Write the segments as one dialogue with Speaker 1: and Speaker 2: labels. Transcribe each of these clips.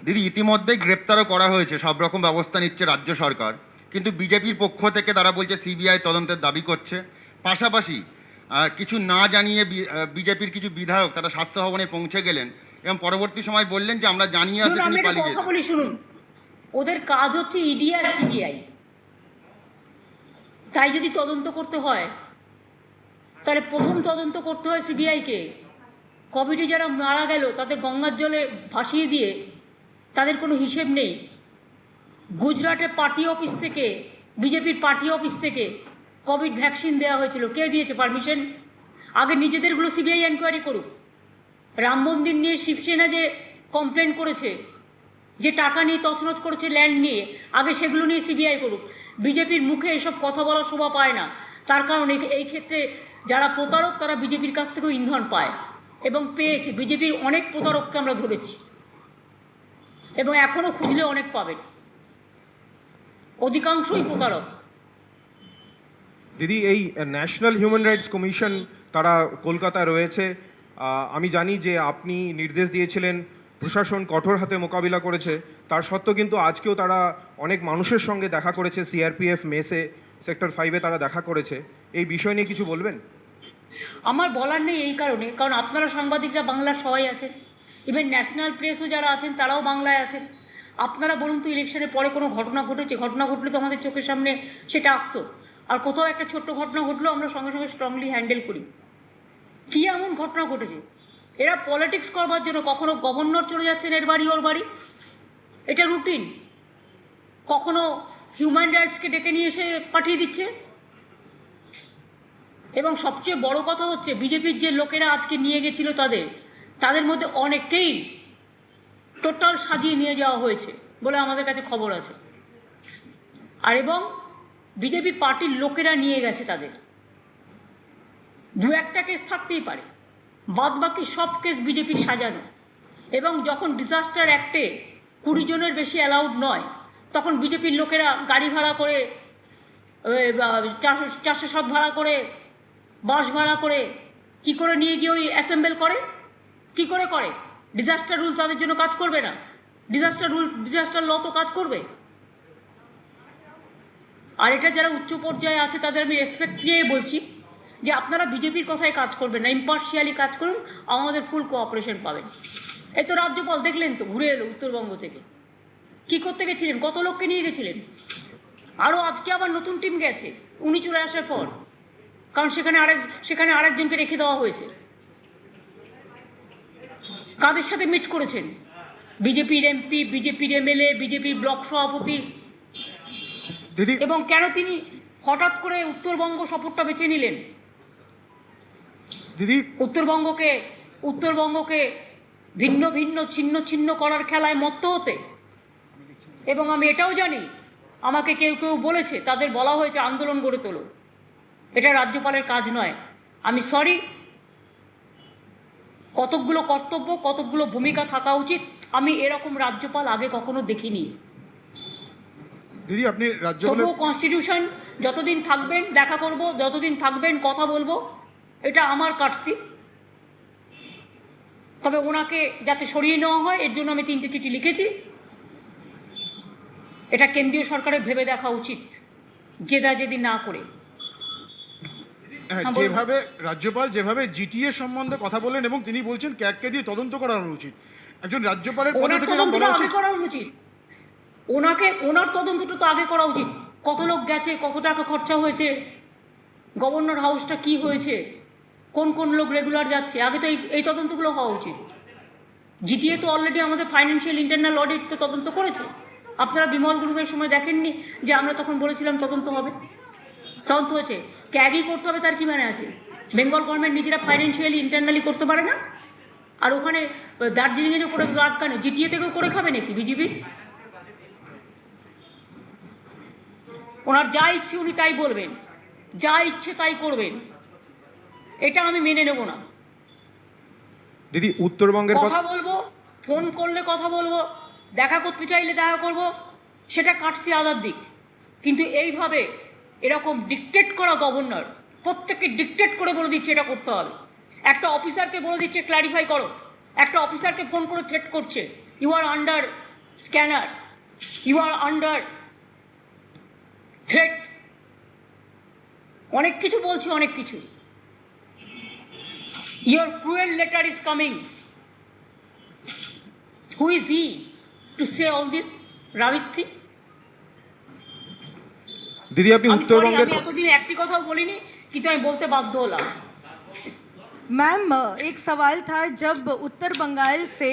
Speaker 1: দিদি, ইতিমধ্যে গ্রেপ্তারও করা হয়েছে, সব রকম ব্যবস্থা নিচ্ছে রাজ্য সরকার, কিন্তু বিজেপির পক্ষ থেকে তারা বলছে সিবিআই তদন্তের দাবি করছে। পাশাপাশি কিছু না জানিয়ে বিজেপির কিছু বিধায়ক তারা স্বাস্থ্য ভবনে পৌঁছে গেলেন এবং পরবর্তী সময় বললেন যে আমরা জানিয়ে আসলে তিনি পালিয়ে
Speaker 2: কথা বলি শুনুন, ওদের কাজ হচ্ছে ইডি আর সিবিআই। তাই যদি তদন্ত করতে হয় তাহলে প্রথম তদন্ত করতে হয় সিবিআইকে। কোভিডে যারা মারা গেল তাদের গঙ্গার জলে ভাসিয়ে দিয়ে তাদের কোনো হিসেব নেই। গুজরাটে পার্টি অফিস থেকে, বিজেপির পার্টি অফিস থেকে কোভিড ভ্যাকসিন দেওয়া হয়েছিল, কে দিয়েছে পারমিশন? আগে নিজেদেরগুলো সিবিআই এনকোয়ারি করুক। রাম মন্দির নিয়ে শিবসেনা যে কমপ্লেন করেছে, যে টাকা নিয়ে তছনছ করেছে ল্যান্ড নিয়ে, আগে সেগুলো নিয়ে সিবিআই করুক। বিজেপির মুখে এসব কথা বলার শোভা পায় না, তার কারণ এই ক্ষেত্রে যারা প্রতারক তারা বিজেপির কাছ থেকেও ইন্ধন পায় এবং পেয়েছে। বিজেপির অনেক প্রতারককে আমরা ধরেছি এবং এখনও খুঁজলে অনেক পাবেন, অধিকাংশই প্রতারক।
Speaker 3: দিদি, এই ন্যাশনাল হিউম্যান রাইটস কমিশন তারা কলকাতায় রয়েছে। আমি জানি যে আপনি নির্দেশ দিয়েছিলেন, প্রশাসন কঠোর হাতে মোকাবিলা করেছে, তার সত্ত্বেও কিন্তু আজকেও তারা অনেক মানুষের সঙ্গে দেখা করেছে। সিআরপিএফ মেসে, সেক্টর 5-এ তারা দেখা করেছে। এই বিষয় নিয়ে কিছু বলবেন?
Speaker 2: আমার বলার নেই এই কারণে, কারণ আপনারা সাংবাদিকরা বাংলার সবাই আছেন, ইভেন ন্যাশনাল প্রেসও যারা আছেন তারাও বাংলায় আছেন। আপনারা বলুন তো, ইলেকশনের পরে কোনো ঘটনা ঘটেছে? ঘটনা ঘটলে তো আমাদের চোখের সামনে সেটা আসতো, আর কোথাও একটা ছোট্ট ঘটনা ঘটলেও আমরা সঙ্গে সঙ্গে স্ট্রংলি হ্যান্ডেল করি। কী এমন ঘটনা ঘটেছে? এরা পলিটিক্স করবার জন্য কখনো গভর্নর চলে যাচ্ছেন এর বাড়ি ওর বাড়ি, এটা রুটিন। কখনো হিউম্যান রাইটসকে ডেকে নিয়ে এসে পাঠিয়ে দিচ্ছে। এবং সবচেয়ে বড় কথা হচ্ছে, বিজেপির যে লোকেরা আজকে নিয়ে গেছিল তাদের মধ্যে অনেককেই টোটাল সাজিয়ে নিয়ে যাওয়া হয়েছে বলে আমাদের কাছে খবর আছে। আর এবং বিজেপি পার্টির লোকেরা নিয়ে গেছে তাদের। দু একটা কেস থাকতেই পারে, বাদ বাকি সব কেস বিজেপির সাজানো। এবং যখন ডিজাস্টার অ্যাক্টে 20 জনের বেশি অ্যালাউড নয়, তখন বিজেপির লোকেরা গাড়ি ভাড়া করে, 407 ভাড়া করে, বাস ভাড়া করে কি করে নিয়ে গিয়ে ওই অ্যাসেম্বল করে? কি করে করে? ডিজাস্টার রুল তাদের জন্য কাজ করবে না? ডিজাস্টার ল তো কাজ করবে। আর এটা যারা উচ্চ পর্যায়ে আছে তাদের আমি রেসপেক্ট দিয়ে বলছি যে আপনারা বিজেপির কথায় কাজ করবেন না, ইম্পার্শিয়ালি কাজ করুন, আমাদের ফুল কোঅপারেশন পাবেন। এই তো রাজ্যপাল দেখলেন তো, ঘুরে এলো উত্তরবঙ্গ থেকে। কী করতে গেছিলেন? কত লোককে নিয়ে গেছিলেন? আরও আজকে আবার নতুন টিম গেছে উনি চলে আসার পর, কারণ সেখানে আরেকজনকে রেখে দেওয়া হয়েছে। কাদের সাথে মিট করেছেন? বিজেপির এমপি, বিজেপির এমএলএ, বিজেপির ব্লক সভাপতি।
Speaker 3: দিদি,
Speaker 2: এবং কেন তিনি হঠাৎ করে উত্তরবঙ্গ সফরটা বেছে নিলেন?
Speaker 3: দিদি,
Speaker 2: উত্তরবঙ্গকে ভিন্ন ভিন্ন ছিন্ন ছিন্ন করার খেলায় মত্ত হতে। এবং আমি এটাও জানি, আমাকে কেউ কেউ বলেছে, তাদের বলা হয়েছে আন্দোলন গড়ে তোলো। এটা রাজ্যপালের কাজ নয়। আমি সরি, কতকগুলো কর্তব্য, কতকগুলো ভূমিকা থাকা উচিত। আমি এরকম রাজ্যপাল আগে কখনো দেখিনি।
Speaker 3: দিদি, আপনি রাজ্যপালের
Speaker 2: তবুও কনস্টিটিউশন, যতদিন থাকবেন দেখা করব, যতদিন থাকবেন কথা বলবো, এটা আমার কাটছি। তবে ওনাকে যাতে সরিয়ে নেওয়া হয় এর জন্য আমি 3টে চিঠি লিখেছি। এটা কেন্দ্রীয় সরকারের ভেবে দেখা উচিত, জেদাজেদি না করে।
Speaker 4: যেভাবে রাজ্যপাল যেভাবে জিটিএ সম্বন্ধে কথা বললেন এবং তিনি বলছেন ক্যাগকে দিয়ে তদন্ত করানো উচিত, একজন রাজ্যপালের পদ
Speaker 2: ওনার
Speaker 4: থেকে
Speaker 2: তদন্তটা
Speaker 4: বলা
Speaker 2: আগে
Speaker 4: উচিত।
Speaker 2: করা উচিত। ওনার তদন্তটা তো আগে করা উচিত। কত লোক গেছে, কত টাকা খরচা হয়েছে, গভর্নর হাউসটা কি হয়েছে, কোন কোন লোক রেগুলার যাচ্ছে, আগে তো এই তদন্তগুলো হওয়া উচিত। জিটিএ তো অলরেডি আমাদের ফাইন্যান্সিয়াল ইন্টারনাল অডিট তো তদন্ত করেছে। আপনারা বিমল গ্রুপের সময় দেখেননি যে আমরা তখন বলেছিলাম তদন্ত হবে? তদন্ত হয়েছে। ক্যাগই করতে হবে তার কি মানে আছে? বেঙ্গল গভর্নমেন্ট নিজেরা ফাইন্যান্সিয়ালি ইন্টারনালি করতে পারে না? আর ওখানে দার্জিলিংয়ের উপরে রাগ কেন? জিটিএ থেকেও করে খাবে নাকি বিজেপি? ওনার যা ইচ্ছে উনি তাই বলবেন, যা ইচ্ছে তাই করবেন, এটা আমি মেনে নেব না।
Speaker 3: দিদি, উত্তরবঙ্গের
Speaker 2: কথা বলবো, ফোন করলে কথা বলবো, দেখা করতে চাইলে দেখা করব, সেটা কাটছি আদার দিক। কিন্তু এইভাবে এরকম ডিকটেট করা গভর্নর, প্রত্যেককে ডিকটেট করে বলে দিচ্ছে এটা করতে হবে। একটা অফিসারকে বলে দিচ্ছে ক্ল্যারিফাই করো, একটা অফিসারকে ফোন করে থ্রেট করছে, you are under scanner. You are under threat. অনেক কিছু বলছি, অনেক কিছু। Your cruel letter is coming. Who is he to say all this rubbish thing?
Speaker 3: দিদি আপনি
Speaker 2: আমি সরি,
Speaker 3: উত্তরবঙ্গের
Speaker 2: আমি এতদিন একটি কথাও বলিনি, কিন্তু আমি বলতে বাধ্য হলাম।
Speaker 5: मैम एक सवाल था, जब उत्तर बंगाल से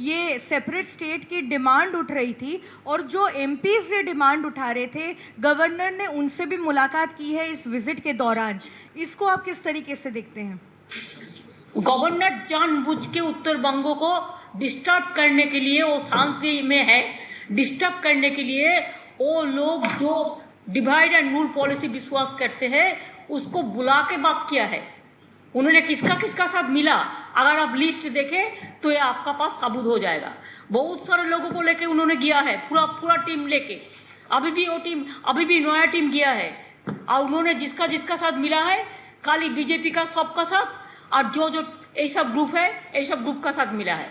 Speaker 5: ये सेपरेट स्टेट की डिमांड उठ रही थी और जो एमपीज ये डिमांड उठा रहे थे, गवर्नर ने उनसे भी मुलाकात की है इस विजिट के दौरान, इसको आप किस तरीके से देखते हैं?
Speaker 2: गवर्नर जानबूझ के उत्तर बंगो को डिस्टर्ब करने के लिए, वो शांति में है, डिस्टर्ब करने के लिए वो लोग जो डिवाइड एंड रूल पॉलिसी विश्वास करते हैं उसको बुला के बात किया है। उन्होंने किसका किसका साथ मिला, अगर आप लिस्ट देखें तो ये आपका पास साबुत हो जाएगा। बहुत सारे लोगों को लेके उन्होंने गया है, पूरा टीम लेके। अभी भी नया टीम गया है, और उन्होंने जिसका जिसका साथ मिला है खाली बीजेपी का सबका साथ, और जो ये सब ग्रुप है ये सब ग्रुप का साथ मिला है,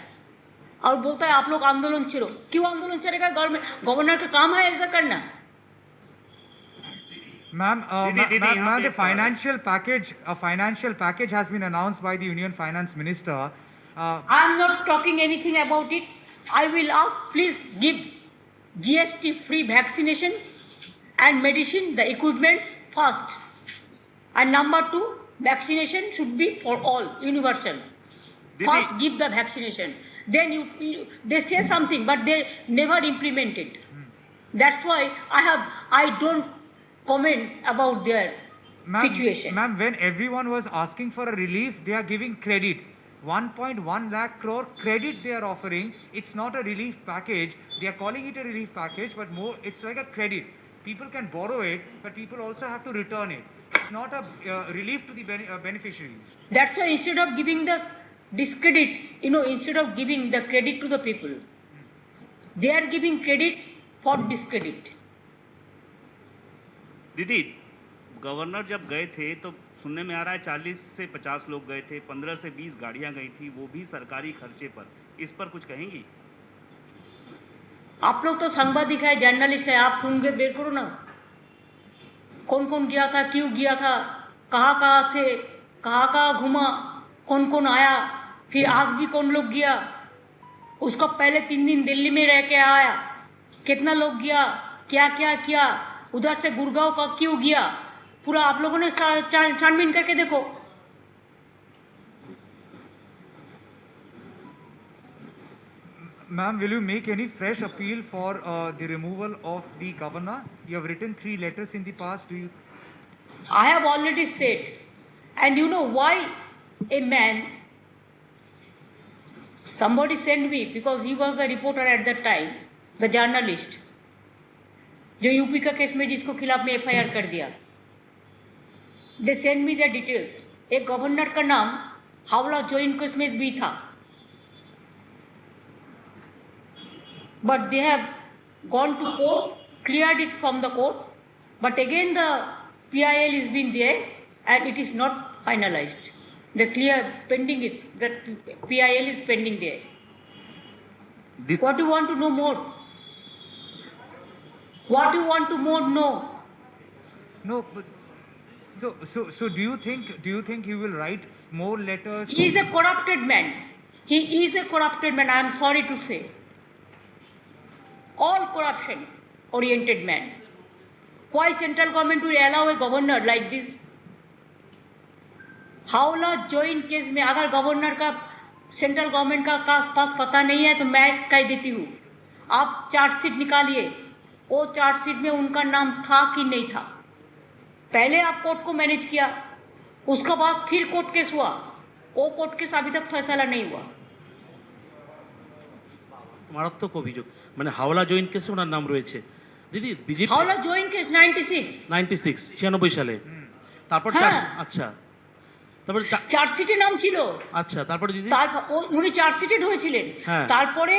Speaker 2: और बोलता है आप लोग आंदोलन छेड़ो। क्यों आंदोलन छेड़ेगा? गवर्नर का काम है ऐसा करना।
Speaker 6: Ma'am, ma'am, the financial package has been announced by the Union Finance Minister.
Speaker 2: I am not talking anything about it. I will ask, please give GST free vaccination and medicine, the equipments first. And number two, vaccination should be for all, universal. First give the vaccination. Then they say something, but they never implement it. That's why I don't comments about their situation.
Speaker 6: Ma'am, when everyone was asking for a relief, they are giving credit. 1.1 lakh crore credit they are offering. It's not a relief package. They are calling it a relief package, but more, it's like a credit. People can borrow it, but people also have to return it. It's not a relief to the beneficiaries.
Speaker 2: That's why instead of giving the discredit, instead of giving the credit to the people, they are giving credit for discredit.
Speaker 7: दीदी, governor जब गए थे तो सुनने में आ रहा है 40 से 50 लोग गए थे, 15 से 20 गाड़ियां गई थी, वो भी सरकारी खर्चे पर। इस पर कुछ कहेंगी?
Speaker 2: आप लोग तो सांबादिक है, जर्नलिस्ट है, आप ढूंढ बेर करो ना, कौन कौन गया था, क्यों गया था, कहाँ से कहाँ घूमा, कौन कौन आया, फिर आज भी कौन लोग गया, उसका पहले 3 दिन दिल्ली में रह के आया, कितना लोग गया, क्या क्या किया, उधर से गुड़गांव का क्यों गया, पूरा आप लोगों ने छानबीन करके देखो।
Speaker 6: Ma'am, will you make any fresh appeal for the removal of the governor? You have written 3 letters in the past. Do you?
Speaker 2: I have already said, and you know why a man, somebody sent me, because he was the reporter at that time, the journalist, जो UP का case में जिसको खिलाफ में FIR कर दिया, they send me the details. एक governor का नाम हावड़ा जॉइंट केस में भी था, but they have gone to court, cleared it from the court, but again the PIL is been there and it is not finalized. The clear pending is that PIL is pending there. What do you want to know more? What do you want to more know?
Speaker 6: No, but so do you think he will write more letters?
Speaker 2: He is a corrupted man. He is a corrupted man, I am sorry to say. All corruption oriented man. Why central government will allow a governor like this? Howrah joint case में अगर governor का central government का पास पता नहीं है तो मैं कह देती हूँ, आप चार्जशीट निकालिए, वो चार्जशीट में उनका नाम था कि नहीं था। पहले आप कोर्ट को मैनेज किया, उसके बाद फिर कोर्ट केस हुआ, वो कोर्ट केस अभी तक फैसला नहीं हुआ।
Speaker 8: মারাত্মক অভিযোগ, মানে হাওড়া জয়েন্ট কেসে ওনার নাম রয়েছে। দিদি বিজেপি
Speaker 2: হাওড়া জয়েন্ট কেস
Speaker 8: 96 সালে, তারপর
Speaker 2: হ্যাঁ।
Speaker 8: আচ্ছা, তারপর
Speaker 2: চার্জশিটে নাম ছিল।
Speaker 8: আচ্ছা, তারপরে দিদি
Speaker 2: তারপর উনি চার্জশিটেড হয়েছিলেন,
Speaker 8: হ্যাঁ।
Speaker 2: তারপরে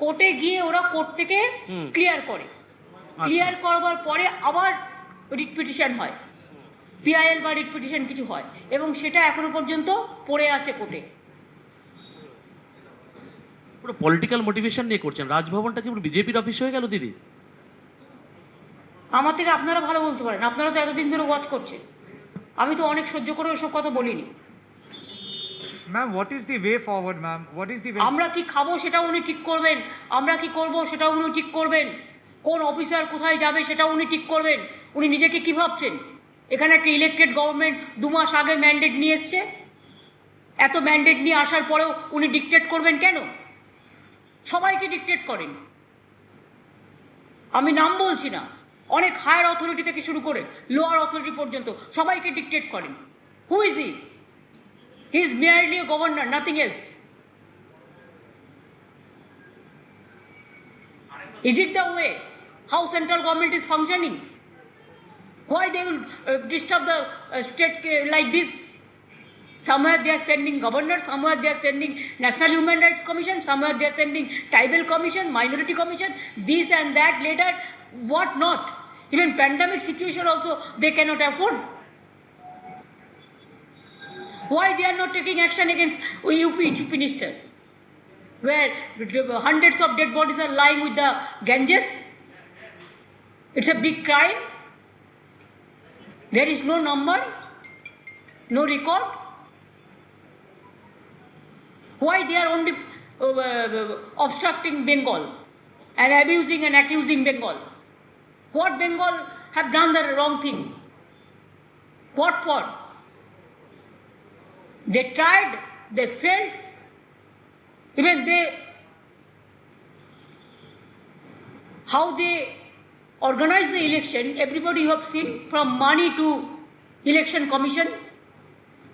Speaker 2: কোর্টে গিয়ে ওরা কোর্ট থেকে ক্লিয়ার করে, ক্লিয়ার করবার পরে আবার রিট পিটিশন হয়, PIL বা রিট পিটিশন কিছু হয়, এবং সেটা এখনো পর্যন্ত পড়ে আছে কোর্টে।
Speaker 8: পুরো পলিটিক্যাল মোটিভেশন নিয়ে করছেন, রাজভবনটা কি পুরো বিজেপির অফিস হয়ে গেল দিদি?
Speaker 2: আমার থেকে আপনারা ভালো বলতে পারেন, আপনারা তো এতদিন ধরে ওয়াচ করছেন, আমি তো অনেক সহ্য করে ওসব কথা বলিনি।
Speaker 6: Ma'am, what is the way forward, ma'am? What is the way?
Speaker 2: আমরা কি খাবো সেটা উনি ঠিক করবেন, আমরা কি করব সেটা উনি ঠিক করবেন, কোন অফিসার কোথায় যাবে সেটা উনি ঠিক করবেন। উনি নিজেকে কি ভাবছেন? এখানে একটা ইলেক্টেড গভর্নমেন্ট 2 মাস আগে ম্যান্ডেট নিয়ে এসছে, এত ম্যান্ডেট নিয়ে আসার পরেও উনি ডিকটেট করবেন কেন? সবাইকে ডিকটেট করেন, আমি নাম বলছি না, অনেক হায়ার অথরিটি থেকে শুরু করে লোয়ার অথরিটি পর্যন্ত সবাইকে ডিকটেট করেন। Who is he? He is merely A governor, nothing else. Is it the way how central government is functioning? Why they will disturb the state like this? Somewhere they are sending governor, somewhere they are sending National Human Rights Commission, somewhere they are sending Tribal Commission, Minority Commission, this and that later, what not? Even pandemic situation also they cannot afford. Why they are not taking action against UP Chief Minister, where hundreds of dead bodies are lying with the Ganges? It's a big crime. There is no number, no record. Why they are only obstructing Bengal and abusing and accusing Bengal? What Bengal have done the wrong thing? What for? They tried, they failed. Even they, how they organize the election, everybody you have seen, from money to election commission,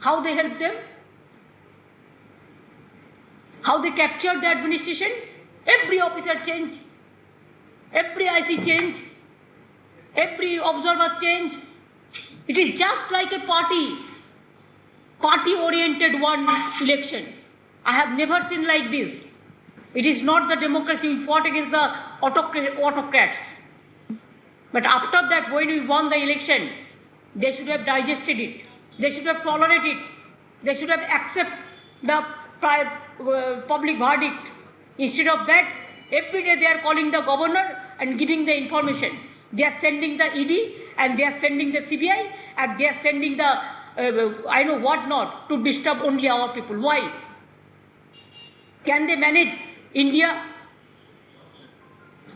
Speaker 2: how they help them, how they captured the administration. Every officer change, every IC change, every observer change. It is just like a party-oriented one election. I have never seen like this. It is not the democracy. We fought against the autocrats. But after that, when we won the election, they should have digested it. They should have tolerated it. They should have accepted the public verdict. Instead of that, every day they are calling the governor and giving the information. They are sending the ED and they are sending the CBI and they are sending the I know what not to disturb only our people. Why? Can they manage India?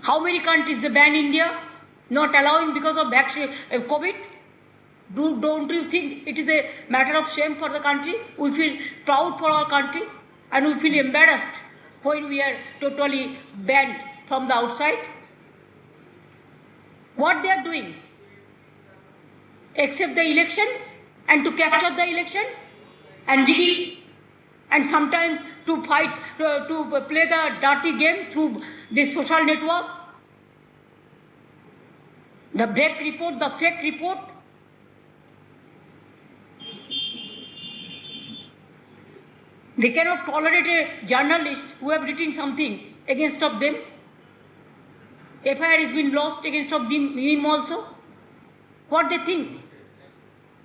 Speaker 2: How many countries they ban India? Not allowing because of COVID? Don't you think it is a matter of shame for the country? We feel proud for our country and we feel embarrassed when we are totally banned from the outside. What they are doing? Accept the election and to capture the election and and sometimes to fight, to play the dirty game through this social network. The fake report. They cannot tolerate a journalist who have written something against of them. FIR has been lost against of him also. What they think?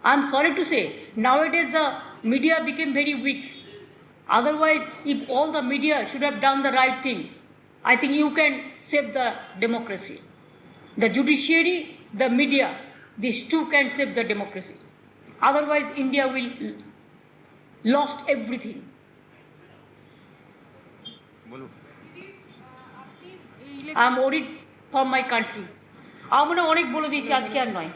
Speaker 2: I'm sorry to say, nowadays the media became very weak. Otherwise, if all the media should have done the right thing, I think you can save the democracy. The judiciary, the media, these two can save the democracy. Otherwise, India will lost everything. I'm worried for my country. আমরা অনেক বলে দিয়েছি, আজকে আর নয়।